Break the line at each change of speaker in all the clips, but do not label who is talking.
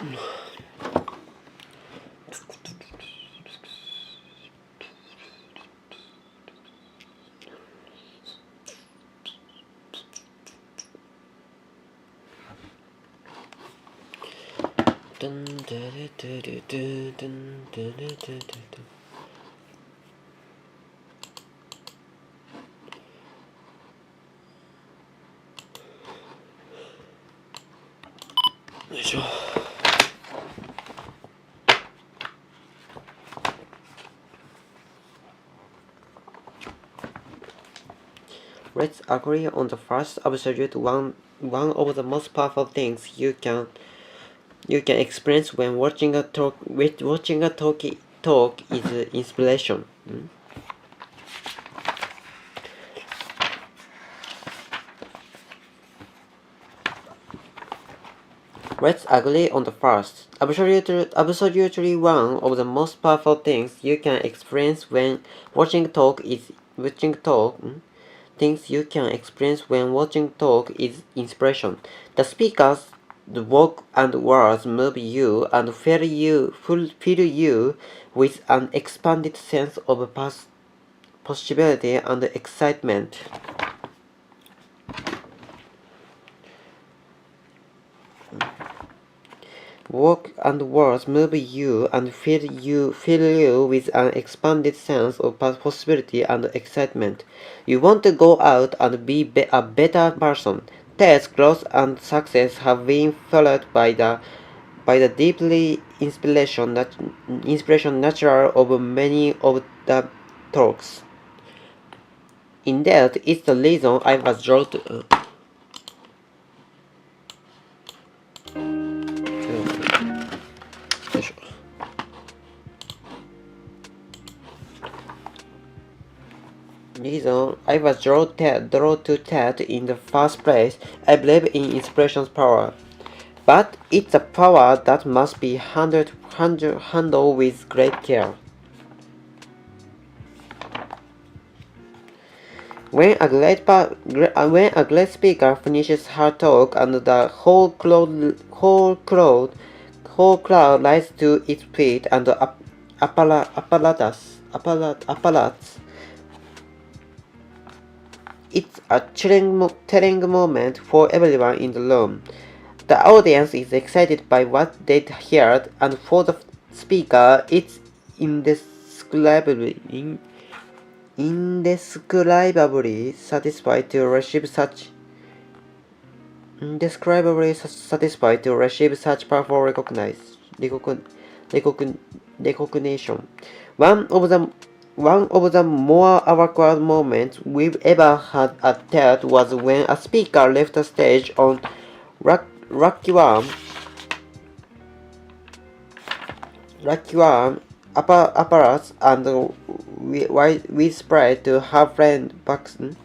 よいしょ。Let's agree on the first absolute one of the most powerful things you can experience when watching a talk is inspiration. Let's agree on the first. Absolutely one of the most powerful things you can experience when watching talk is inspiration. The speakers, the walk and words move you and fill you with an expanded sense of possibility and excitement. Walk and words move you and fill you with an expanded sense of possibility and excitement. You want to go out and be a better person. Ted's growth and success have been followed by the deeply inspiration natural of many of the talks. Indeed, it's the reason I was drawn to. Reason I was drawn to TED in the first place. I believe in inspiration's power, but it's a power that must be handled with great care. When a great speaker finishes her talk and the whole crowd rises to its feet and applauds, it's a telling moment for everyone in the room. The audience is excited by what they heard, and for the speaker, it's indescribably satisfied to receive such powerful recognition. One of the more awkward moments we've ever had at TED was when a speaker left the stage on Lucky One apparatus and whispered to her friend Buxton.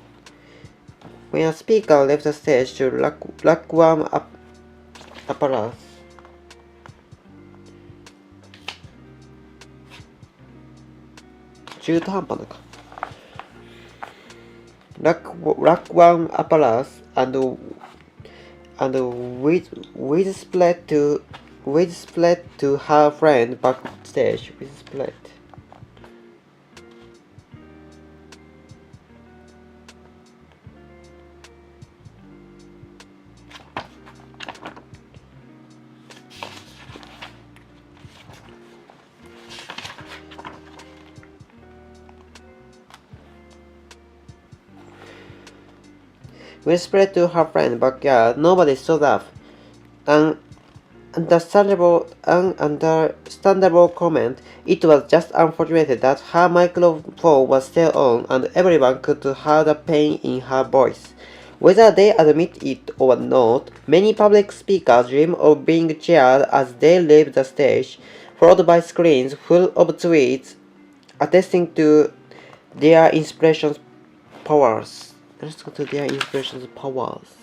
When a speaker left the stage to Lucky One apparatus, One apparatus and whispered to her friend backstage. Whispered to her friend backyard. Nobody stood up. An understandable comment. It was just unfortunate that her microphone was still on and everyone could hear the pain in her voice. Whether they admit it or not, many public speakers dream of being cheered as they leave the stage, followed by screens full of tweets attesting to their inspiration's powers. Let's go to their inspiration's powers.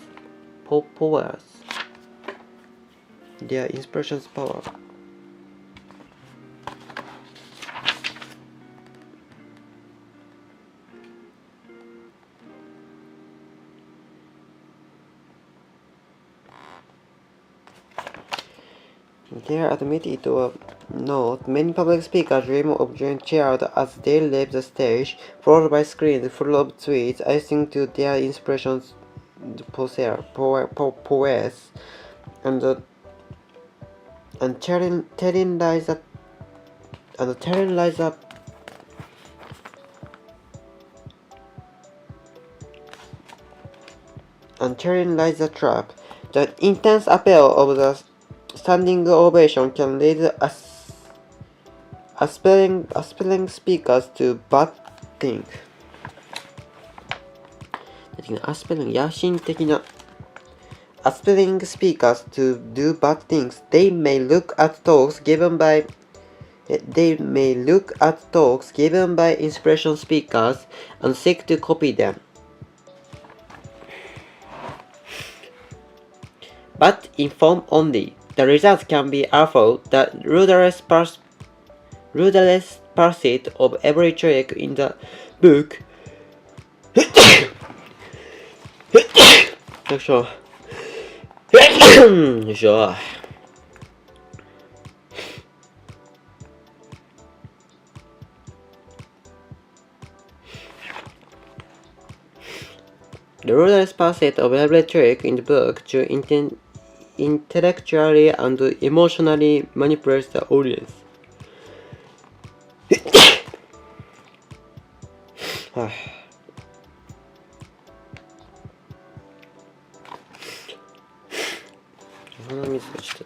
Their inspiration's power. Dare admit it or not, many public speakers dream of being cheered as they leave the stage, followed by screens full of tweets asking to their inspirations, poets, and telling lies that the trap. The intense appeal of the standing ovation can lead aspiring speakers to bad things. 野心的な aspiring speakers to do bad things. They may look at talks given by inspiration speakers and seek to copy them. But in form only. The results can be awful. The rudderless pursuit of every trick in the book. よいしょ。よいしょ。The ruthless pursuit of every trick in the book to intellectually and emotionally manipulate the audience. はあ、鼻水がちょっと。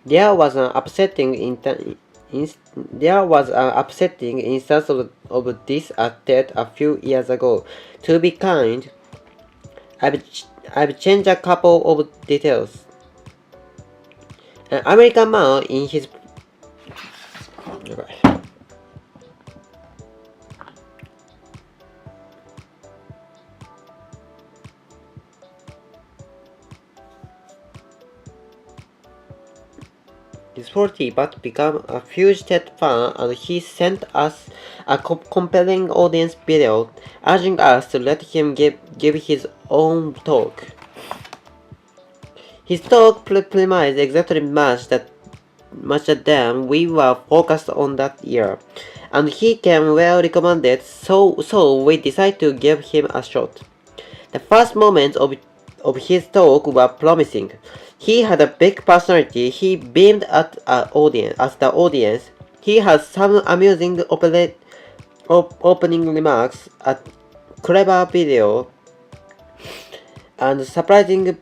There was an upsetting instance of this at TED a few years ago. To be kind, I've changed a couple of details. An American man in his He's 40 but became a huge TED fan, and he sent us a compelling audience video urging us to let him give his own talk. His talk premised exactly matched the them we were focused on that year, and he came well recommended, so we decided to give him a shot. The first moments of his talk were promising. He had a big personality. He beamed at the audience. He had some amusing opening remarks, a clever video, and surprising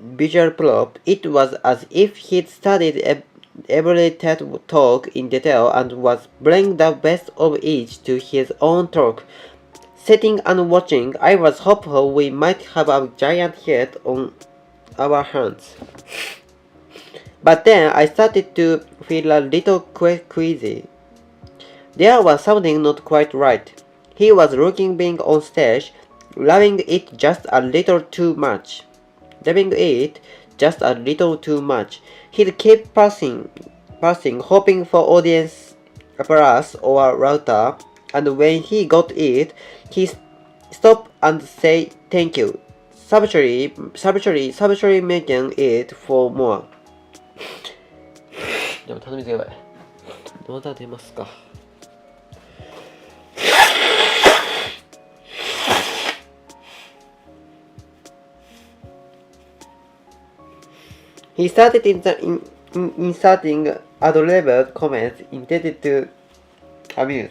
visual prop. It was as if he'd studied every TED talk in detail and was bringing the best of each to his own talk. Sitting and watching, I was hopeful we might have a giant hit on our hands. But then I started to feel a little queasy. There was something not quite right. He was looking being on stage, loving it just a little too much. He'd keep passing, hoping for audience applause or laughter, and when he got it, he stopped and said thank you, subtly making it for more. でも頼みがやばい。まだ出ますか。He started inserting ad-libbed comments intended to amuse.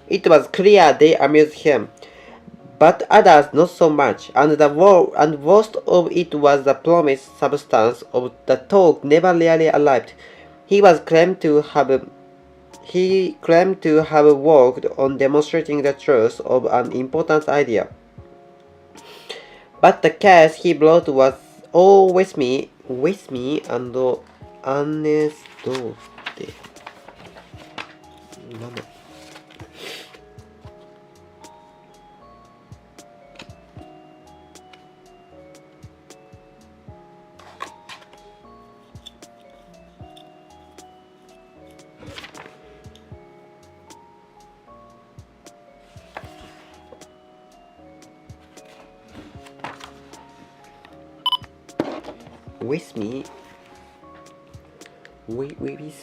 It was clear they amused him, but others not so much, and worst of it was the promised substance of the talk never really arrived. He claimed to have worked on demonstrating the truth of an important idea. But the case he brought was all with me and anecdote. なんだ with me. With me.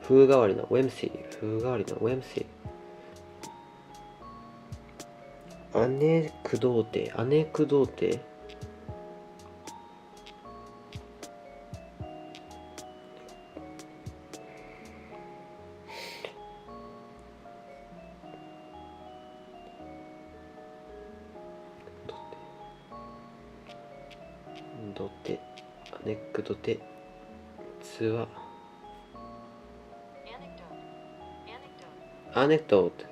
風変わりな OMC 風変わりな OMC 姉駆動艇姉駆動艇ツアAnecdote.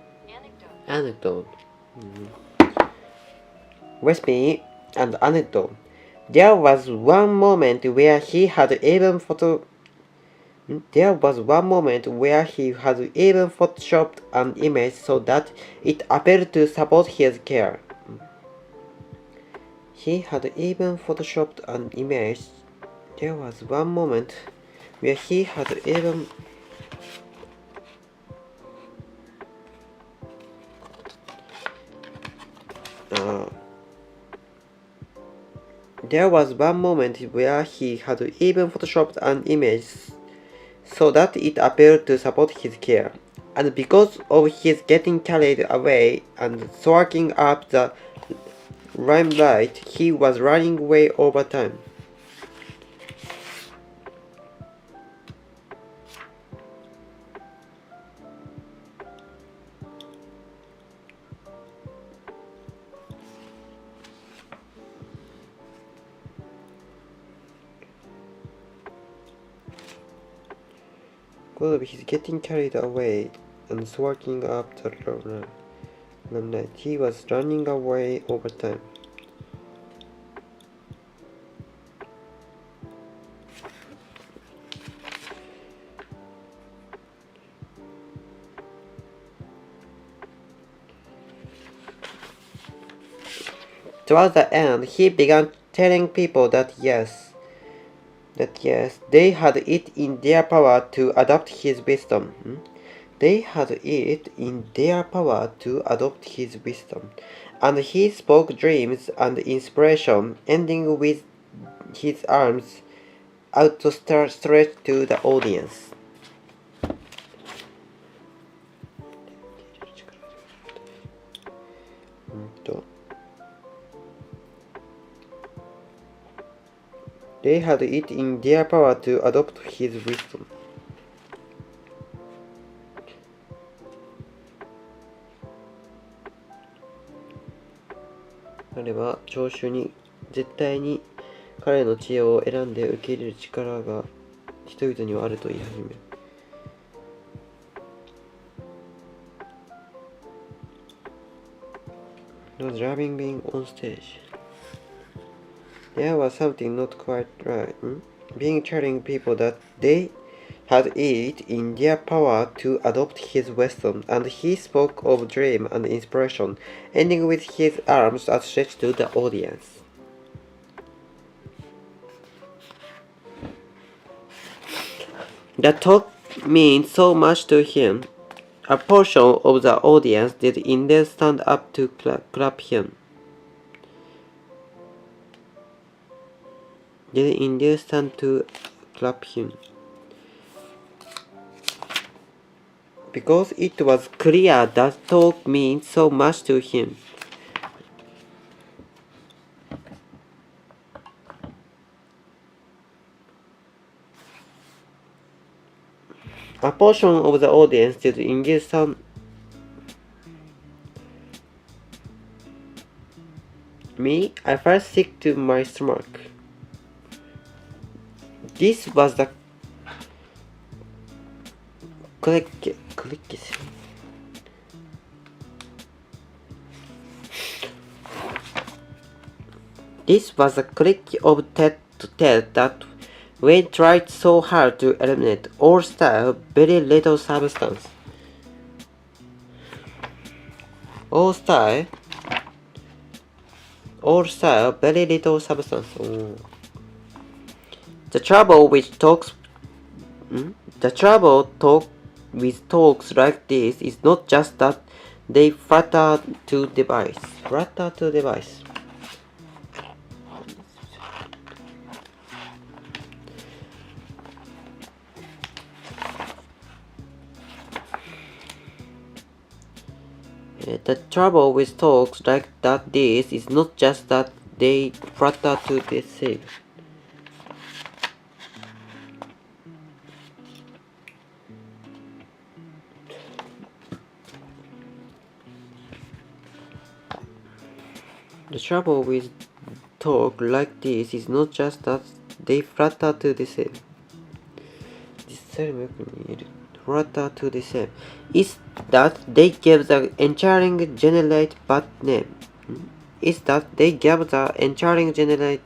With me and anecdote. There was one moment where he had even photoshopped an image so that it appeared to support his care. He had even photoshopped an image. There was one moment where he had even There was one moment where he had even photoshopped an image so that it appeared to support his care. And because of his getting carried away and soaking up the limelight, he was running away over time. Because of his getting carried away and soaking up the limelight, he was running away over time. Towards the end, he began telling people that yes, they had it in their power to adopt his wisdom. They had it in their power to adopt his wisdom. And he spoke dreams and inspiration, ending with his arms outstretched to the audience. They had it in their power to adopt his wisdom. 彼は聴衆に絶対に彼の知恵を選んで受け入れる力が人々にはあると言い始める。Not loving being on stage. There was something not quite right. Being telling people that they had it in their power to adopt his wisdom, and he spoke of dream and inspiration, ending with his arms outstretched to the audience. The talk meant so much to him. A portion of the audience did indeed stand up to clap him. Did indeed stand to clap him. Because it was clear that talk meant so much to him. A portion of the audience did indeed stand me. I felt sick to my stomach. This was the This was a clique of tete-to-tete that We tried so hard to eliminate all style, very little substance. All style, very little substance. The trouble with talks like this is not just that they flatter to device. The trouble with talks like that this is not just that they flatter to deceive. The trouble with talk like this is not just that they flatter to deceive. Flatter to deceive. It's that they give the entering generate bad name. It's that they give the entering generate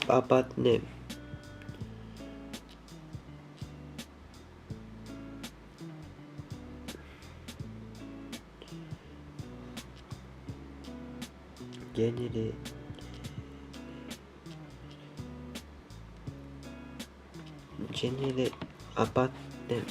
a bad name. Generate a bad name.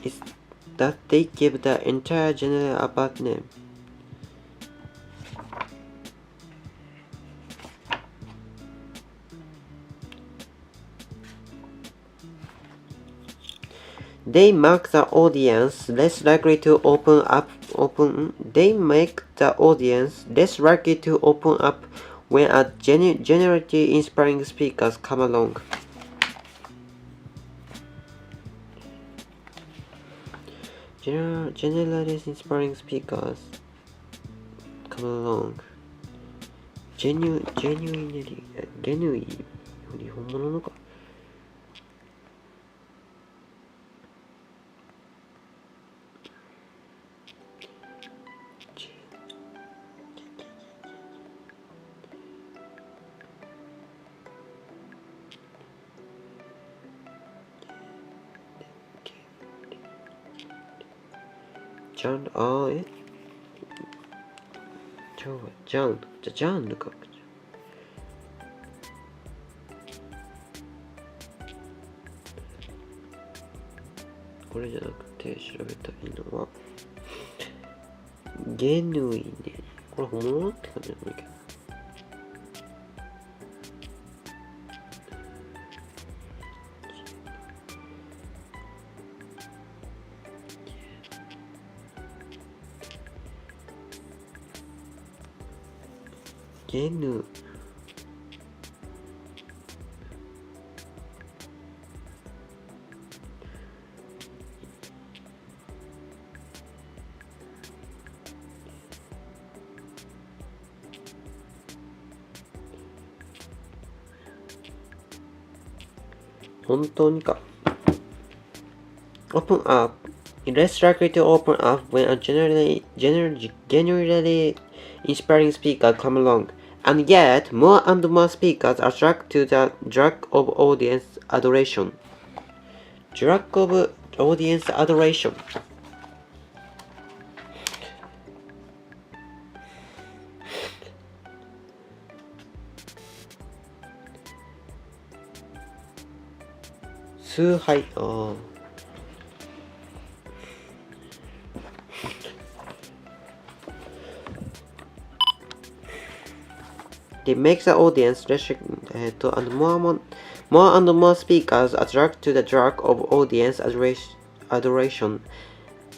It's that they give the entire genre a bad name. They make the audience less likely to open up when a generally inspiring speakers come along. Generally inspiring speakers come along. Genuinely 本物のか。ジャンル、ジャンルか。これじゃなくて調べたいのはゲヌイネ。これ本物って感じなんだけど。ゲヌ本当にか。Open up. Less likely to open up when a genuinely inspiring speaker come along. And yet, more and more speakers attract to the drug of audience adoration. Drug of audience adoration. They make the audience and more and more speakers attract to the drug of audience adoration.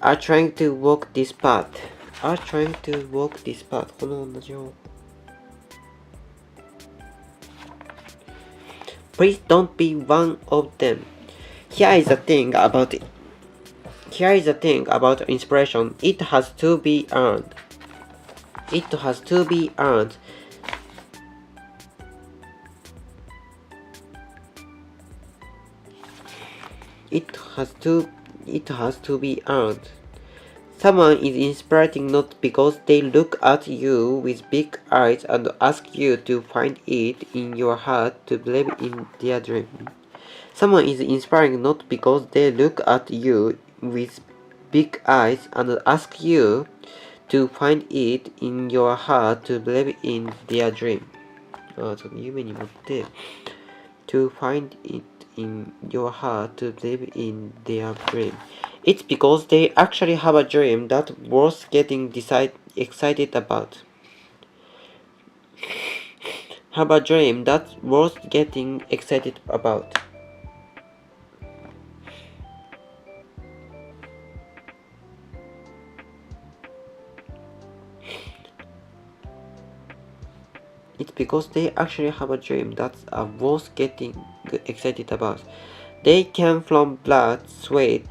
Are trying to walk this path. この同じよ。Please don't be one of them. Here is the thing about it. here is the thing about inspiration. It has to be earned. It has to be earned. It has to be earned. Someone is inspiring not because they look at you with big eyes and ask you to find it in your heart to believe in their dream. Someone is inspiring not because they look at you with big eyes and ask you to find it in your heart to believe in their dream. 夢に持って to find it in your heart to believe in their dream. It's because they actually have a dream that's worth getting excited about. Have a dream that's worth getting excited about. It's because they actually have a dream that's worth getting excited about. They came from blood, sweat,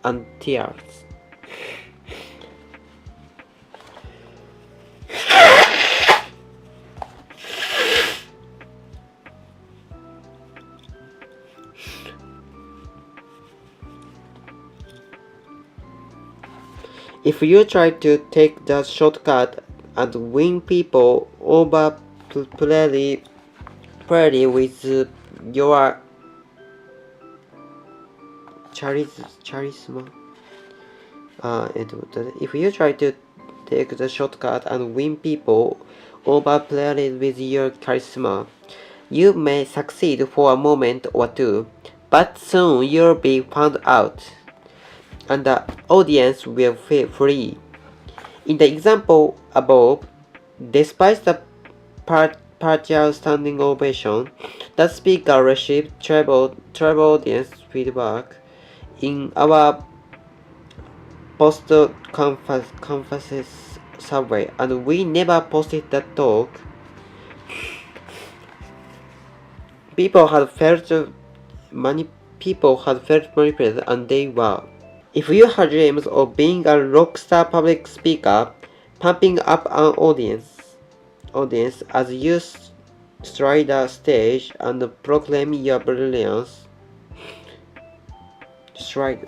and tears. If you try to take the shortcut and win people over purely with your charisma. If you try to take the shortcut and win people over purely with your charisma, you may succeed for a moment or two, but soon you'll be found out, and the audience will flee. In the example above, despite the partial standing ovation, the speaker received treble audience feedback. In our post-conference survey, and we never posted that talk, many people had felt manipulated, and they were. If you have dreams of being a rock star public speaker, pumping up an audience as you stride the stage and proclaim your brilliance, stride.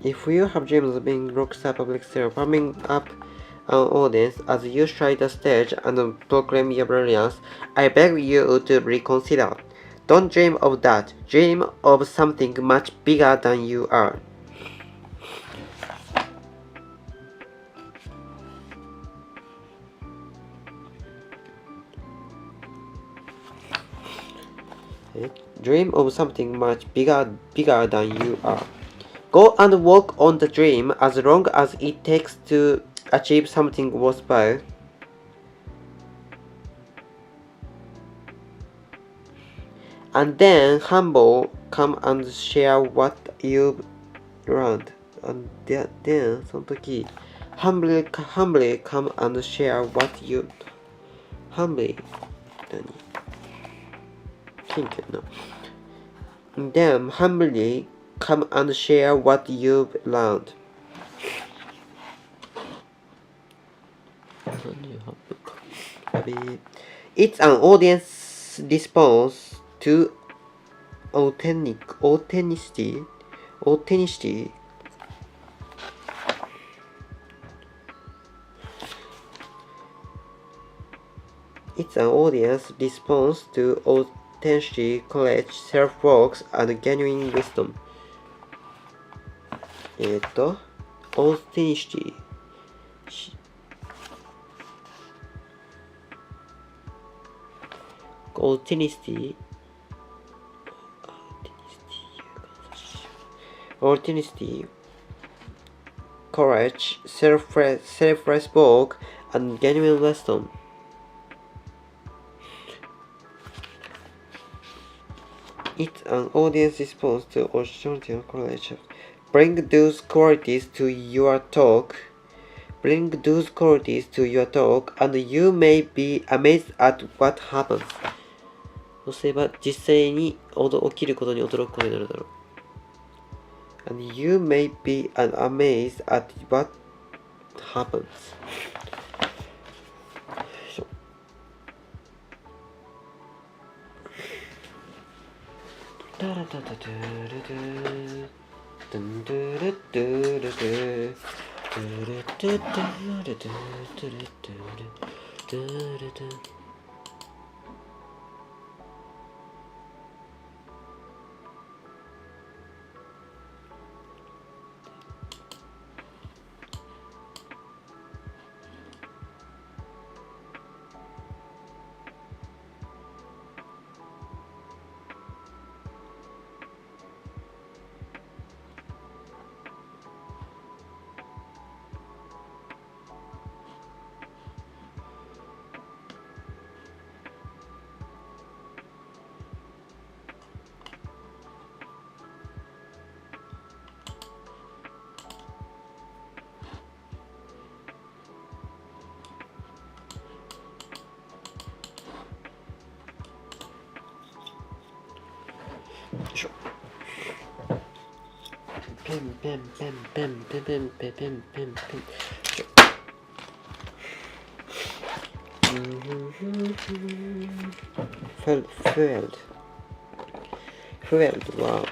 If you have dreams of being rockstar public speaker, pumping up an audience as you stride the stage and proclaim your brilliance, I beg you to reconsider. Don't dream of that. Dream of something much bigger than you are. Dream of something much bigger than you are. Go and work on the dream as long as it takes to achieve something worthwhile. And then humble, come and share what you've learned. And then その時 humbly come and share what you humbly 何ヒントやな。Then humbly come and share what you've learned. It's an audience response to authenticity. It's an audience response to authenticity, courage, self-work, and genuine wisdom. Authenticity. Authenticity, courage, self-respect, and genuine wisdom. It's an audience response to authenticity and courage. Bring those qualities to your talk. Bring those qualities to your talk and you may be amazed at what happens. そうすれば実際に起きることに驚くことになるだろう。And you may be amazed at what happens. タラタタトゥルトゥトゥントゥルトゥルトゥトゥルトゥトゥルトゥトゥルトゥルトゥルトゥペンペンペンペンペンペンペンペンペンペンフェルドはも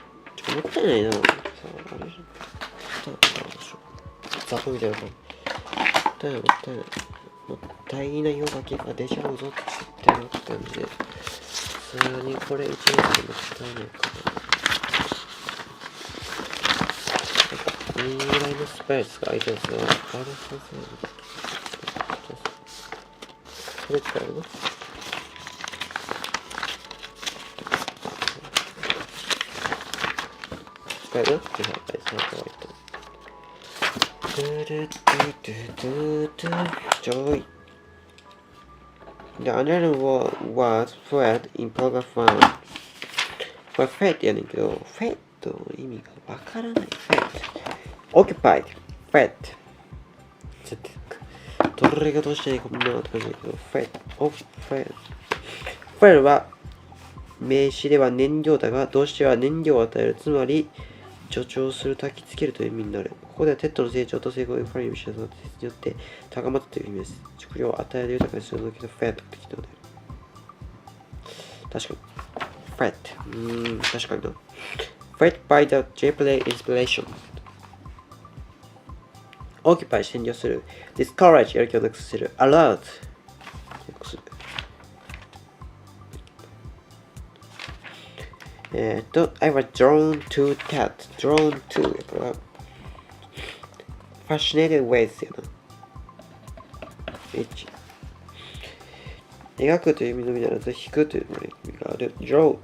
ったいないな。さあ、あれザコみたいな。もったいない。もったいないよだけが出ちゃうぞってなったんで、さらにこれ1年生もったいないかな。いいぐらいのスパイスが空いてるんですが、あれさそれ使えるの？使える？Joy. The other was fed in paragraph 1. これ fed やねんけど、fed の意味がわからない。fed。occupied。fed。ちょっと、どれがどうしていいかもなって感じだけど、fed。fed は名詞では燃料だが、動詞では燃料を与える。つまり、助長する、焚きつけるという意味になる。ここではテッドの成長と成功をファリーの知らせがによって高まったという意味です。食料を与える豊かにするのだけど、フェットって聞いたのである。確かに。フェット。確かにな。Fed by the J-Play Inspiration. Occupy 占領する。Discourage やる気をなくさせる。Alert I was drawn to that. Drawn to これは Fascinated ways やな。H 描くという意味のみならず引くという意味がある。Drawer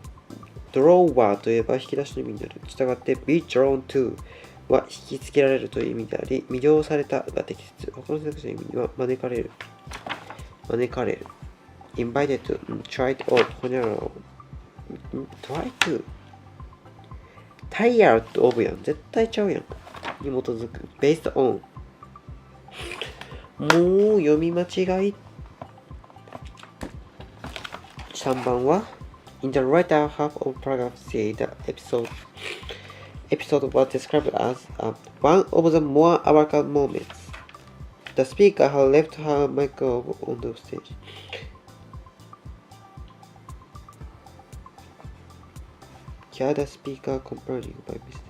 といえば引き出しの意味になる。したがって be drawn to は引きつけられるという意味であり、魅了されたが適切。他の選択肢の意味には招かれる。Invited to try to try to tired of やん。絶対ちゃうやん。に基づく。based on もう読み間違い。3番は In the latter half of paragraph C, the episode was described as one of the more awkward moments. The speaker had left her microphone on the stage. Hear the speaker complaining by mistake.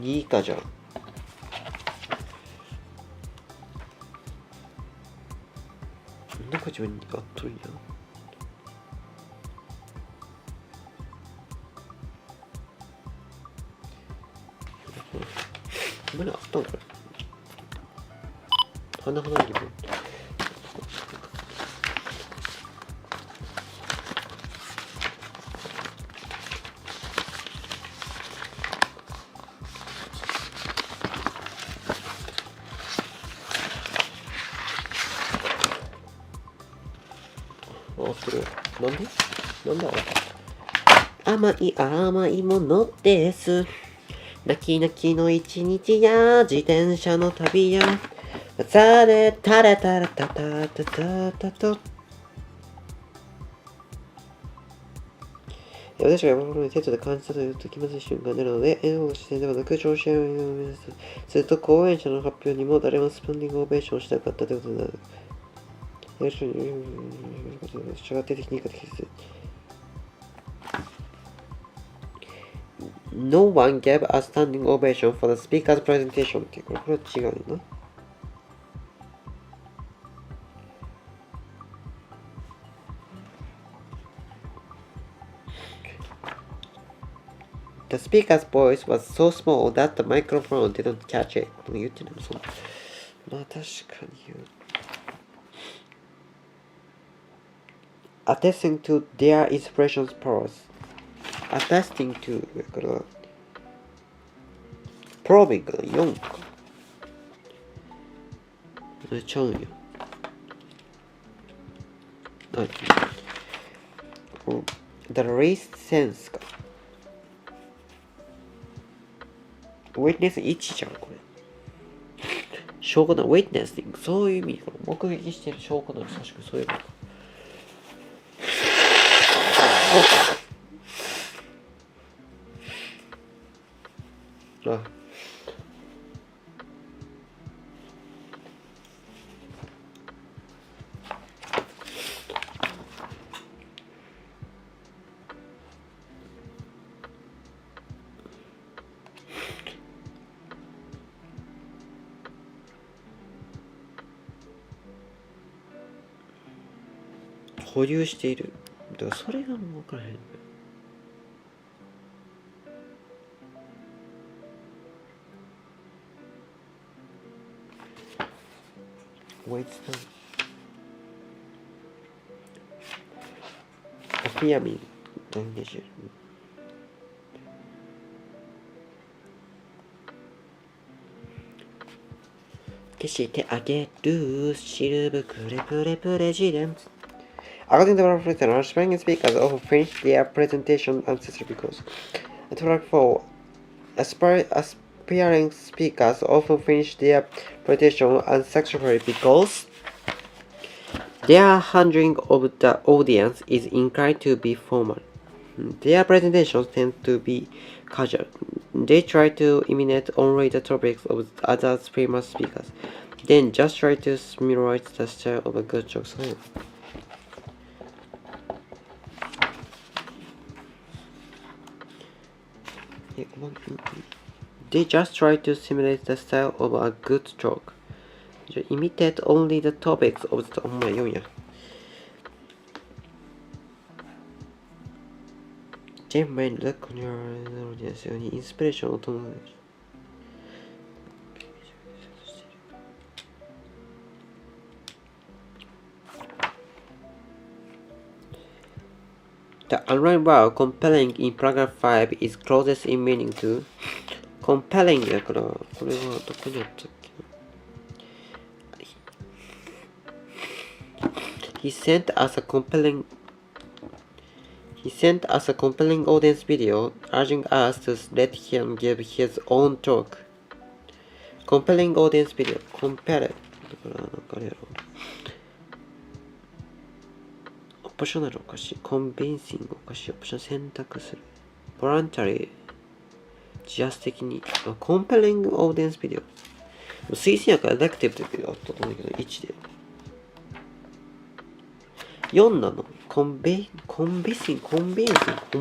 2以下じゃん。なんか自分にあっとるんや。今にあったんこれ。鼻にも。なんで甘いものです。泣き泣きの一日や自転車の旅やされたらたらたたたたたと私が山のテストで感じたというと気まずい瞬間になるので、笑顔の視線ではなく、調子や目指す。すると、講演者の発表にも誰もスタンディングオベーションしたかったということになる。従って的にか適切。No one gave a standing ovation for the speaker's presentation っていう、これは違うよな。The speaker's voice was so small that the microphone didn't catch it. 言ってないのそう。まあ確かに言う。Attesting to their inspiration's powers. Attesting to だから、probing が4か。ちゃうんや。何 The least sense か。Witness 1じゃん、これ。証拠だ、Witnessing。そういう意味か。目撃している証拠なの、確かそういう意味か。あ。保有している。だからそれがもう分からへん。Wait, affirming 何でしょう。消してあげるシルブクレプレプレジデンツ。According to our presenter, aspiring speakers often finish their presentation ancestry because track 4 aspiring speakers often finish their presentation unsuccessfully because their handling of the audience is inclined to be formal. Their presentations tend to be casual. They try to imitate only the topics of other famous speakers, then just try to simulate the style of a good joke. They just try to simulate the style of a good joke. Imitate only the topics of the お前読んや。全面ラックにあるのですようにインスピレーションを伴う。The online word compelling in paragraph 5 is closest in meaning to compelling だから、これはどこにあったっけな He sent us a compelling audience video urging us to let him give his own talk. Compelling audience video. Compel だからなんかあれやろ。オプショナルおかしい。Convincing おかしい。オプション選択する。Voluntary 自発的に。Compelling audience video。推薦やから Adaptive だけどあったと思うんだけど、1で。4なのコンビンほん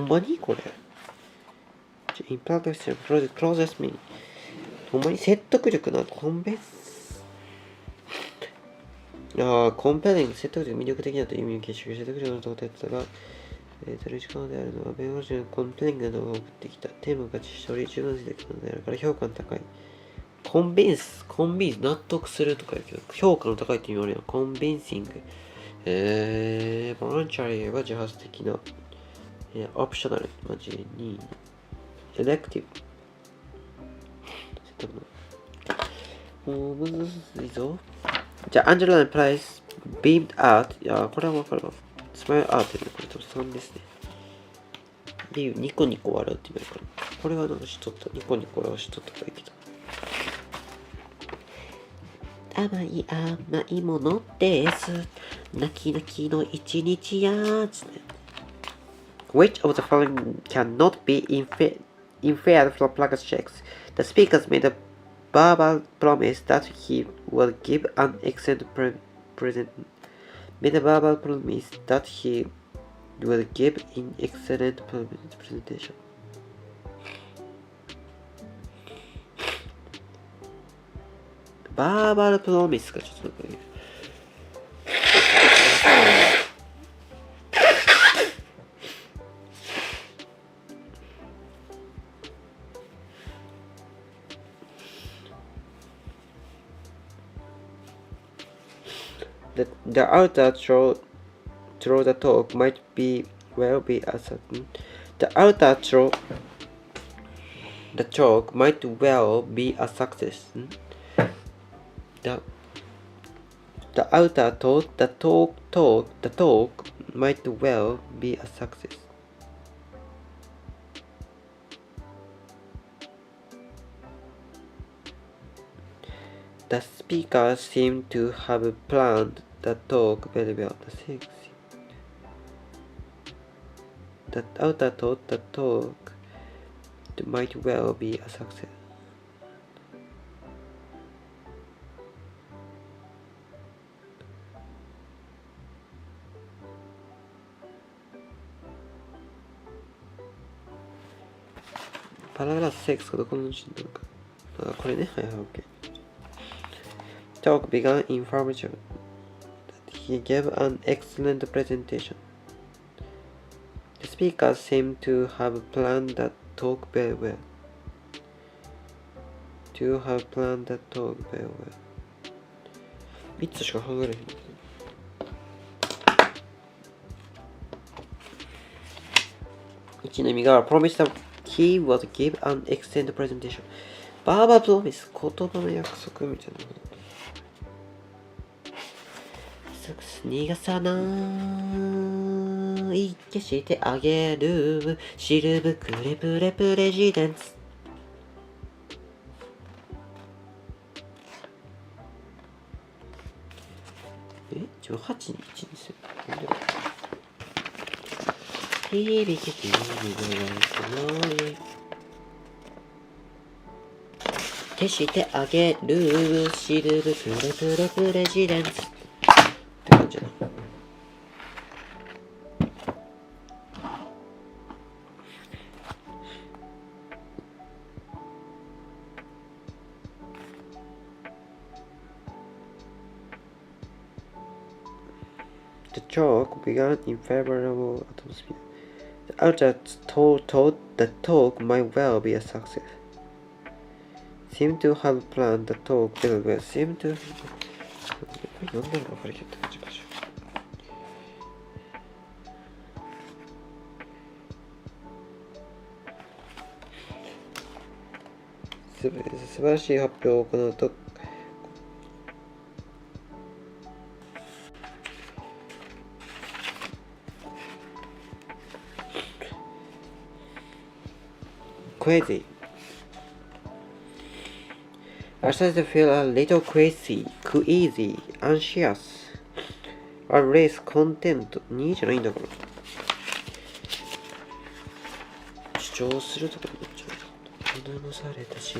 まにこれインパクトしてるプロジェクトクローゼスミンほんまに説得力なコンペレング説得力魅力的なという意味を結集説得力のとこやったが取り力であるのは弁護士のコンペレングなどを送ってきたテーマが知識より柔軟性的なのであるから評価の高いコンビンス納得するとか言うけど評価の高いって意味あるやんコンビンシングボランチャリーは自発的な、オプショナル、マジに、エレクティブ。もう難しいぞ。じゃあ、アンジェラのプライス、ビームアウト。いや、これはわかるわ。スマイルアウトで、これと3ですね。で、ニコニコ笑うって意味だから。これはなんか知っとった。ニコニコ笑う知っとったからいけた。甘い甘いものです。泣き泣きの一日やーつって。Which of the following cannot be inferred from placards checks? The speakers made a verbal promise that he will give an excellent made a verbal promise that he will give an excellent presentation. バーバルプロミスがちょっとなんかThe outer through the talk might be a certain. The outer through the talk might well be a success. The outer talk might well be a success. The speakers seem to have planned the talk very well. The outer talk might well be a success. Paragraph 6 がどこの時点なのか。あ、これね。はいはい、OK。Talk began in Farmington. He gave an excellent presentation. The speakers seem to have planned the talk very well. 3つしか考えられへん。1の意味が Promise that he would give an excellent presentation. バーバープロミス、言葉の約束みたいな。逃がさない消してあげるシルブクレプレプレジデンツ。18に1にする。響き君が消してあげるシルブクレプレプレジデンツって感じだな。The talk began in favorable atmosphere. The outer thought the talk might well be a success. Seem to have planned the talk very well. Seem to... これ何なのか分かりきった感じかしら。素晴らしい発表を行うとCrazy. I started to feel a little queasy, anxious, at least content 2じゃないんだから。主張するとかになっちゃう。もされたし、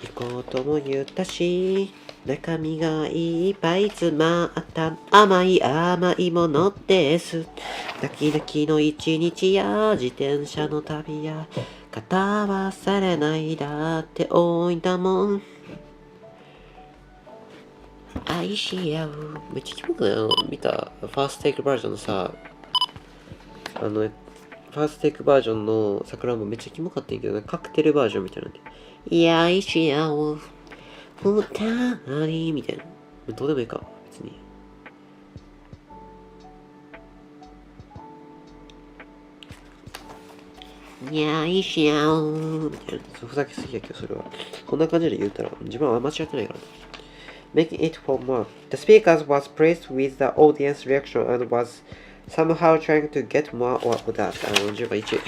行こうとも言ったし、中身がいっぱい詰まった甘い甘いものです。泣き泣きの一日や自転車の旅や片はされないだって多いんだもん。愛し合う。めっちゃキモくない？見たファーストテイクバージョンのさ、ファーストテイクバージョンの桜もめっちゃキモかったんやけど、ね、カクテルバージョンみたいなんで。いや、愛し合おう。二人みたいな。どうでもいいか、別に。いや、愛し合おう。みたいな。ふざけすぎやけど、それは。こんな感じで言うたら、自分は間違ってないからね。Making it for more. The speaker was pleased with the audience reaction and was somehow trying to get more of that. 10番1。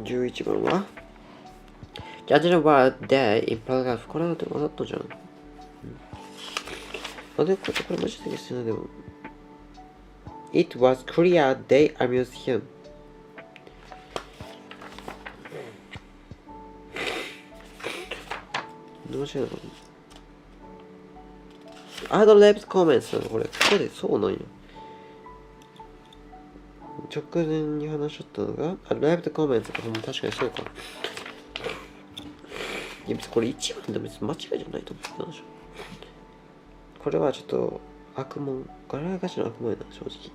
11番は Judge the word day in paragraph これはわざとじゃん。これマジでですよね、でも。It was clear they amused him. どうしような。Other left comments なのこれ。ここでそうなんや。直前に話しとったのが、left comments とかも確かにそうか。いや別にこれ1番でも別に間違いじゃないと思ってたんでしょ。これはちょっと悪問、ガラガチの悪問やな、正直。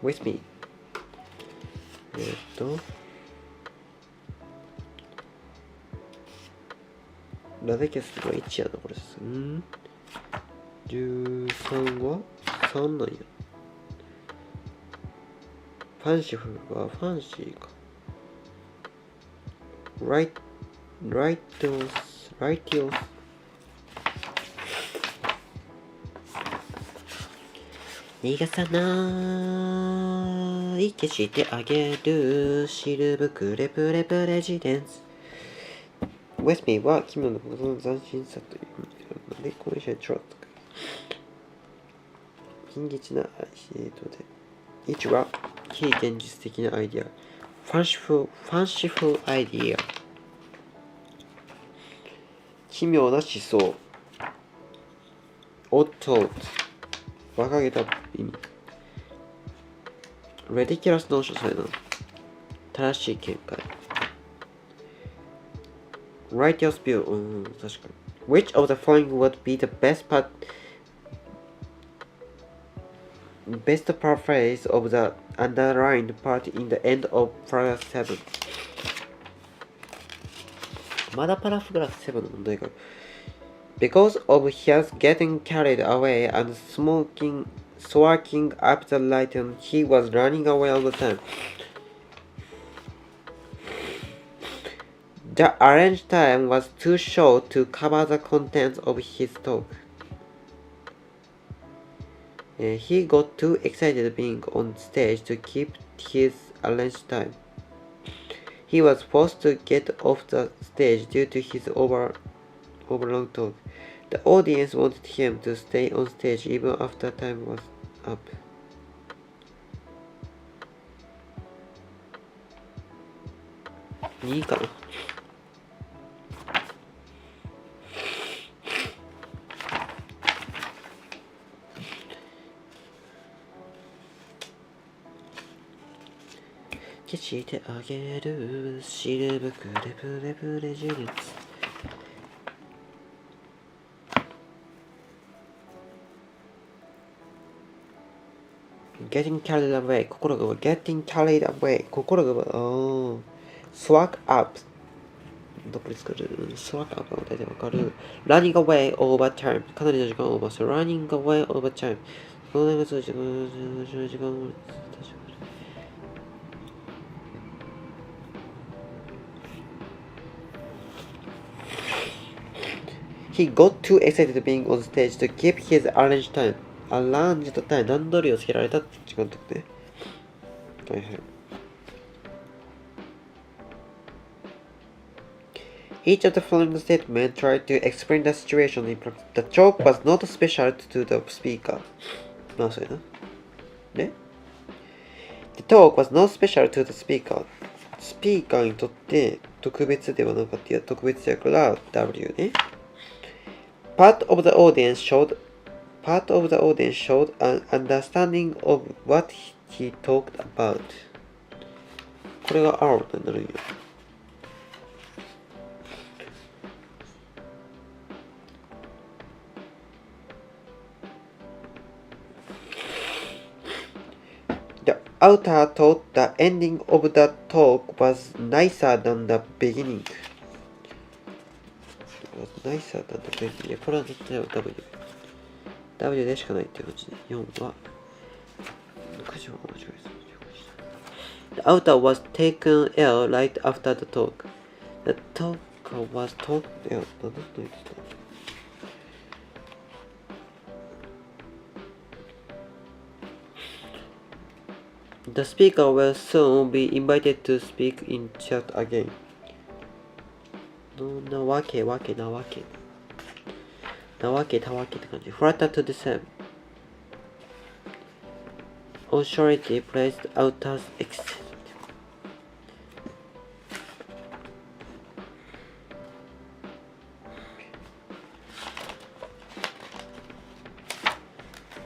with me ラデケスが1やな、これです。13は3なんや。ファンシフルはファンシーか。ライティオス。逃がさない消してあげるシルブクレプレプレジデンス。ウェスミーは奇妙なことの斬新さというので、この試合トラック。近日なシートで。1は非現実的なアイディア。ファンシフルアイディア。奇妙な思想。オットー馬鹿げた意味。ridiculous notion それな。正しい見解。righteous view 確かに。Which of the following would be the best paraphrase of the underlined part in the end of paragraph 7? まだパラグラフ7の問題が。Because of his getting carried away and swarking up the lighten, he was running away all the time. The arranged time was too short to cover the contents of his talk. He got too excited being on stage to keep his arranged time. He was forced to get off the stage due to his overlong talk. The audience wanted him to stay on stage even after time was up. いいかな。消してあげるシルブクレプレプレジェンス。getting carried away 心が getting carried away 心がswag up どこで使う swag up が大体わかる running away over time かなりの時間をオーバーする running away over time この長さ時間をHe got too excited being on stage to keep his arranged time. arranged time 段取りをつけられたって時間とね。はいはい。Each of the following statements tried to explain the situation in practice. The joke was not special to the speaker. まあそうやな。ね。The talk was not special to the speaker. スピーカーにとって特別ではなかった。いや、特別だから W ね。Part of the audience showed an understanding of what he talked about. これが R になるんよ。The author thought the ending of the talk was nicer than the beginning. nicer than the beginning. これは絶対 W でしかないっていう感じで。4は9時は間違えた。The author was taken ill right after the talk. The talker was taken ill. 何だと言ってた？The speaker will soon be invited to speak in chat again. なわけって感じ。Flatter to the same. Authority praised author's excellent.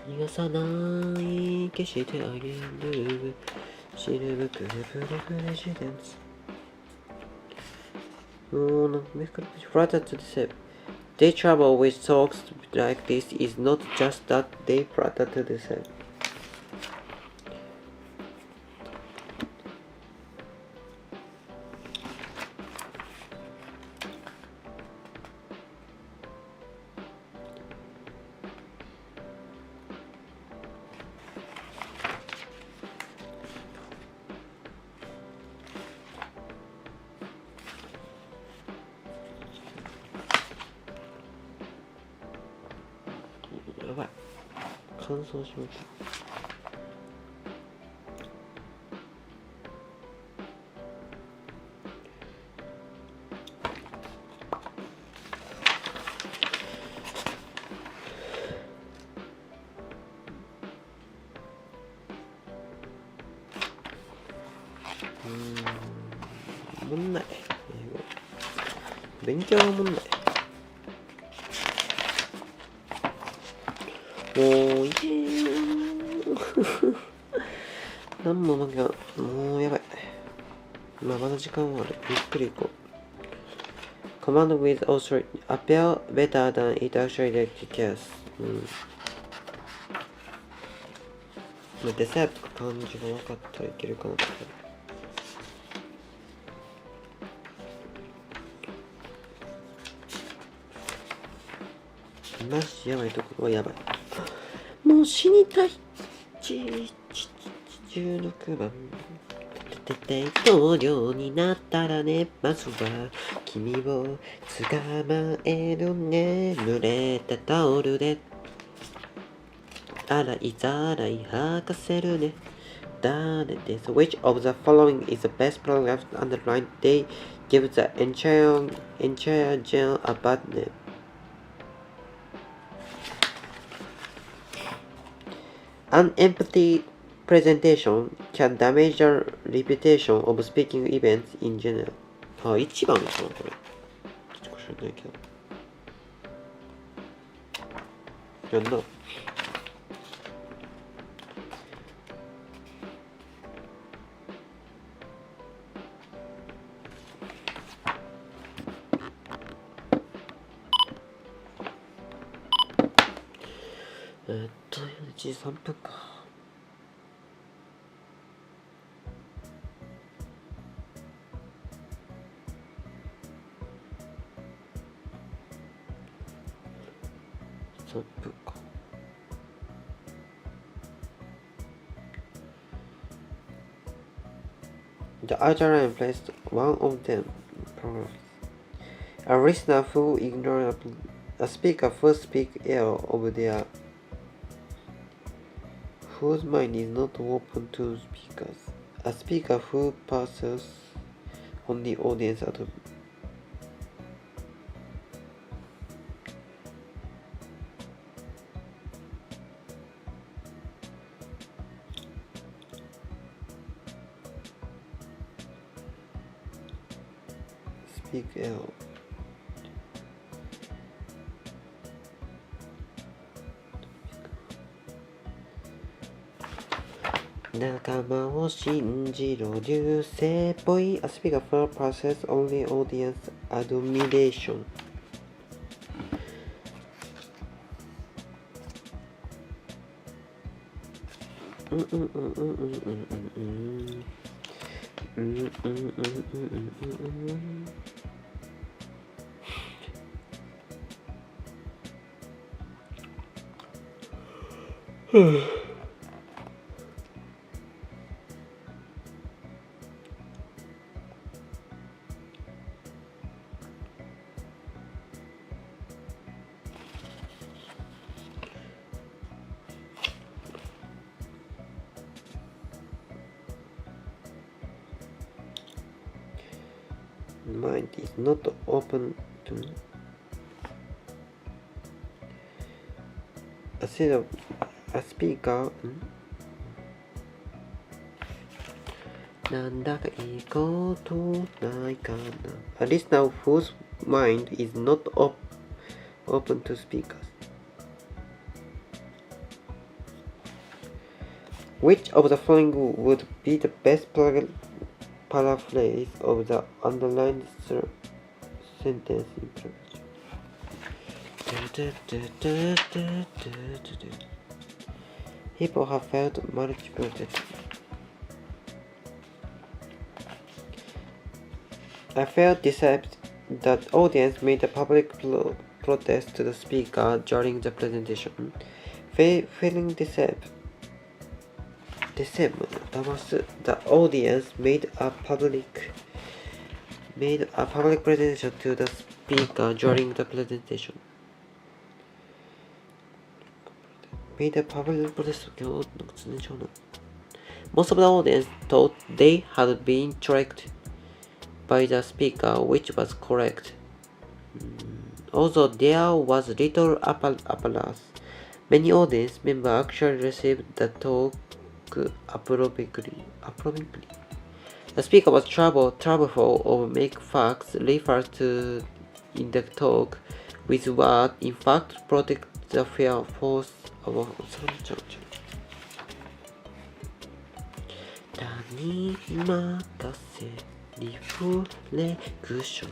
逃がさない消してあげるシルブクルプレレジデンスFlatter to the same. Their trouble with talks like this is not just that they flatter to the same. やばい乾燥しました問題勉強の問題もういい何も負けがもうやばいまだ時間はあるゆっくり行こう Command with authority appear better than it actually cares デザインとか漢字が分かったらいけるかなってマジやばいところはやばいもう死にたい16番大統領になったらねまずは君を捕まえるね濡れたタオルで洗いざらい吐かせるね誰です Which of the following is the best paragraph underlined They give the entire genre a bad name An empty presentation can damage the reputation of speaking events in general. あ、1番かな、これ。ちょっと知らないけど。やんな。1時3分か。3分か。The outline placed one of them. A listener who ignores a speaker who speaks ill of their whose mind is not open to speakers. A speaker who passes on the audience at Big L。仲間を信じろ流星っぽい A speaker for process only audience admiration。Mind is not open to a set of a speaker なんだかいいことないかな A listener whose mind is not open to speakers. Which of the following would be the best paraphrase of the underlined sentence in previous? People have felt multiple tests. I felt deceived that audience made a public protest to the speaker during the presentation. Feeling deceived, the audience made a public presentation to the speaker during the presentation. Made a public presentation. Most of the audience thought they had been tricked by the speaker, which was correct. Although there was little applause, many audience members actually received the talk approvingly. The speaker was troubleful of make facts referred to in the talk with what in fact protect the fair force of church. 他に任せリフレクション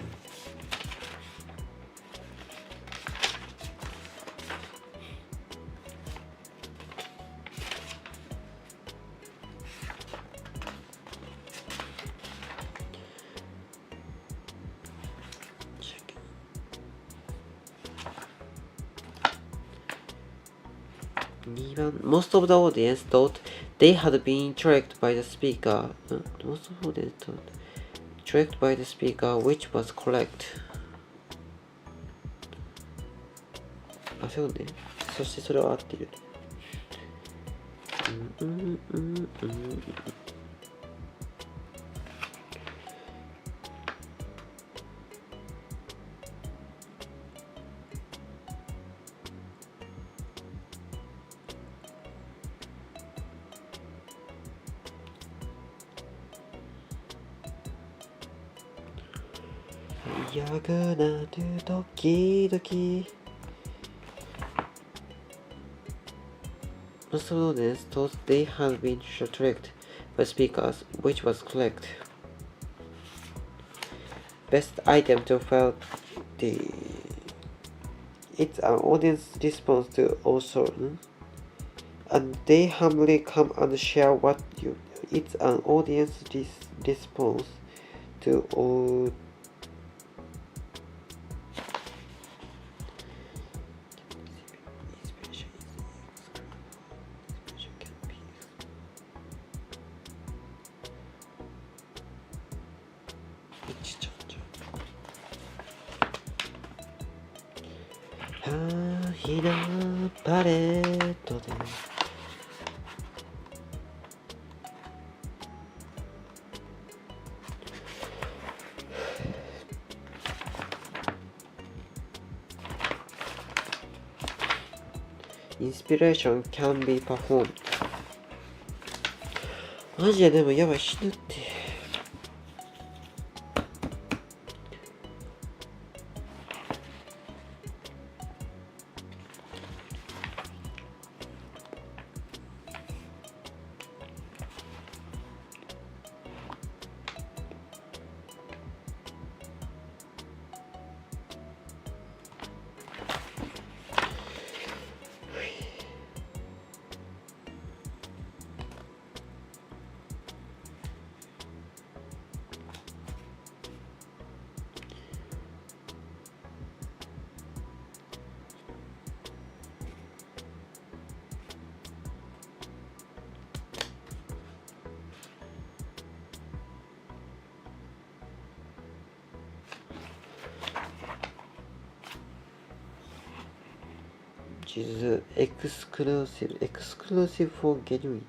2番 Most of the audience thought they had been tricked by the speaker. Most of the audience thought tricked by the speaker, which was correct. あ、そうね。そしてそれは合っている。嫌がなる時々 Most of the audience thought they had been tricked by speakers, which was correct. Best item to felt the It's an audience response to also and they humbly come and share what you It's an audience response to allひなパレードでInspiration can be performed マジででもやばい死ぬって is exclusive for genuine.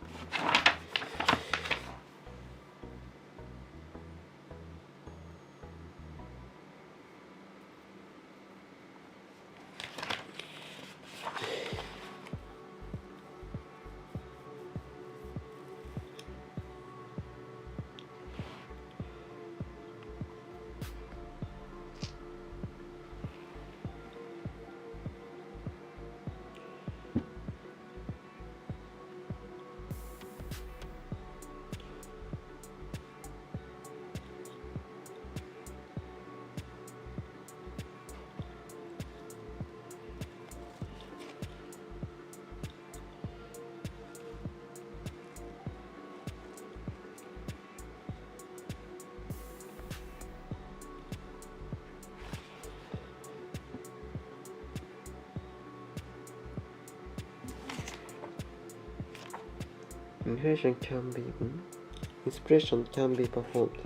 Inspiration can be performed.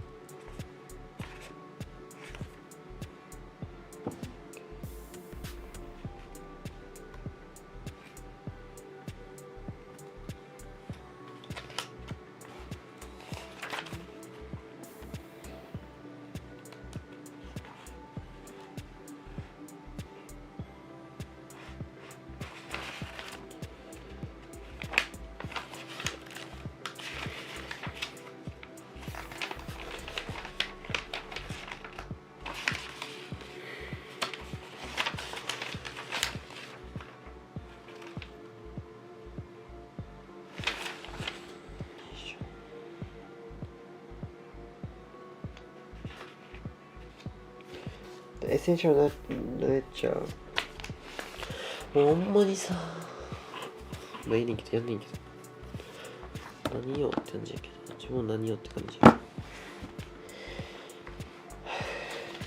The essential nature もうほんまにさまあいいねんけどやんねんけど何よって感じやけど自分何よって感じ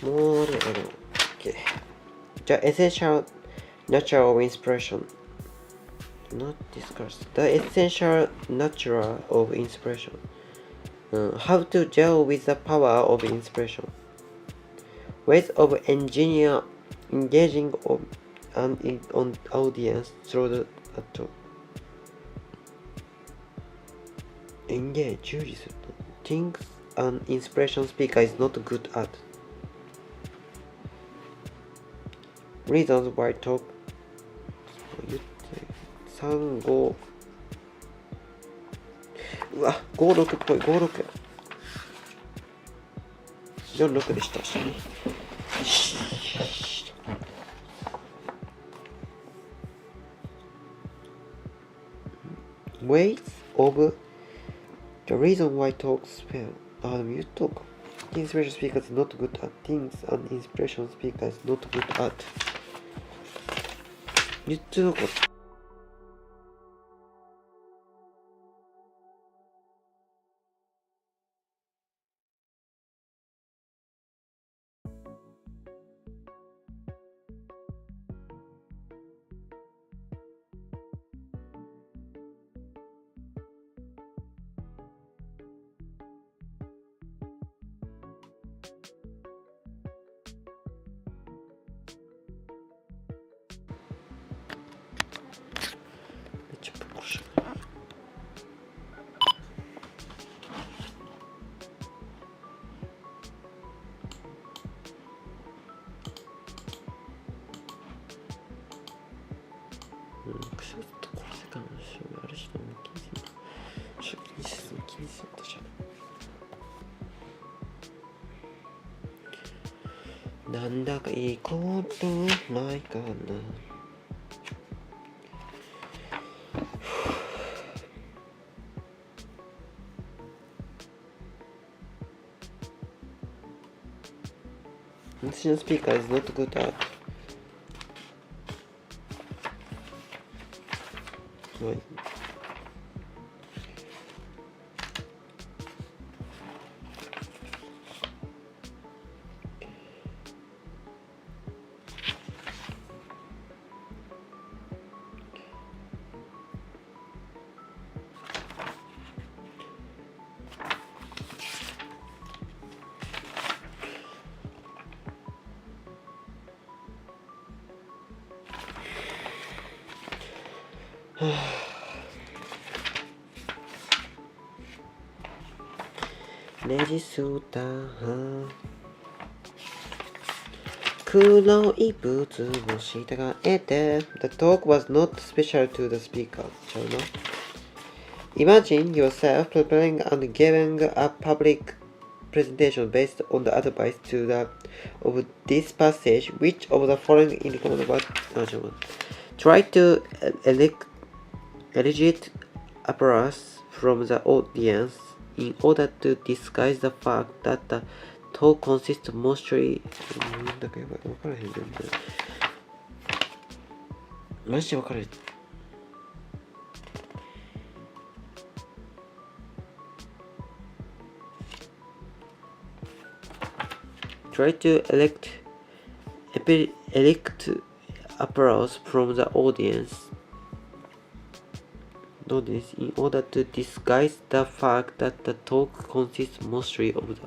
もうあれやろ OK The essential nature of inspiration Not discussed The essential nature of inspiration How to gel with the power of inspiration Ways of engaging an audience through the engage 従事する Things an inspiration speaker is not good at Reasons why talk 言って35うわ56っぽい56や46でしたしねWays of the reason why talks fail あ、でも言っとうか Inspiration speaker is not good at things and inspiration speaker is not good at 言ってなかっためっちゃぶっ殺しクソッとこの世界の主がある人も気にするとじゃなんだかいいことないかな私のスピーカー is not good at はいレジスター黒いブーツを従えて The talk was not special to the speaker ちゃうな Imagine yourself preparing and giving a public presentation based on the advice to the of this passage. Which of the following indicates what? Try to elicit applause from the audience in order to disguise the fact that the talk consists mostly だかやばい分からへん全然マジで分からへんTry to elect applause from the audience in order to disguise the fact that the talk consists mostly of the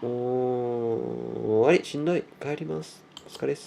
終わりしんどい帰りますお疲れっす